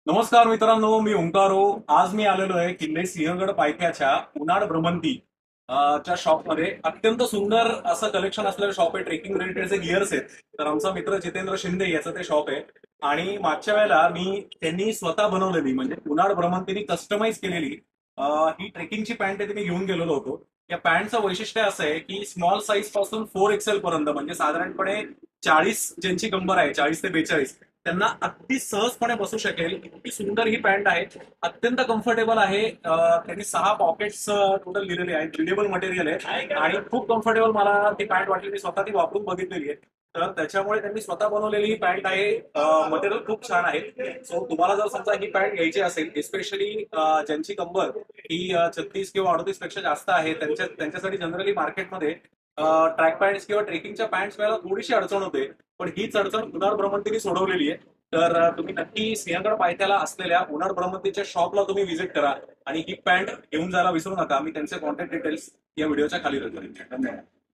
नमस्कार मित्रांनो, मी ओंकारो. आज मी आलेलो आहे किल्ले सिंहगड पायथ्याच्या उनाड भ्रमंती च्या शॉपमध्ये. अत्यंत सुंदर असं कलेक्शन असलेलं शॉप आहे. ट्रेकिंग रिलेटेडचे गिअर्स आहेत. तर आमचा मित्र जितेंद्र शिंदे याचं ते शॉप आहे. आणि मागच्या वेळेला त्यांनी स्वतः बनवलेली म्हणजे उनाड भ्रमंतीनी कस्टमाइज केलेली ही ट्रेकिंगची पॅन्ट आहे, ती मी घेऊन गेलेलो होतो. या पॅन्टचं वैशिष्ट्य असं आहे की स्मॉल साईज पासून 4XL पर्यंत म्हणजे साधारणपणे 40 ज्यांची कंबर आहे, 40 ते 42, त्यांना अगदी सहजपणे बसू शकेल. इतकी सुंदर ही पॅन्ट आहे. अत्यंत कम्फर्टेबल आहे. त्यांनी 6 पॉकेट्स टोटल दिलेले आहेत. रिडेबल मटेरियल आहे आणि खूप कम्फर्टेबल मला ती पॅन्ट वाटली. मी स्वतः ती वापरून बघितलेली आहे. तर त्याच्यामुळे त्यांनी स्वतः बनवलेली ही पॅन्ट आहे. मटेरियल खूप छान आहे. सो तुम्हाला जर समजा ही पॅन्ट घ्यायची असेल, एस्पेशली ज्यांची कंबर ही 36 किंवा 38 पेक्षा जास्त आहे, त्यांच्यासाठी जनरली मार्केटमध्ये ट्रॅक पॅन्ट्स किंवा ट्रेकिंगच्या पॅन्ट्स वेळेला थोडीशी अडचण होते. पण हीच अडचण उन्हाळ भ्रमंतीने सोडवलेली आहे. तर तुम्ही नक्की सिंहगड पायथ्याला असलेल्या उन्हाळ भ्रमंतीच्या शॉपला तुम्ही व्हिजिट करा आणि ही पॅन्ट घेऊन जायला विसरू नका. मी त्यांचे कॉन्टॅक्ट डिटेल्स या व्हिडिओच्या खाली देतो. धन्यवाद.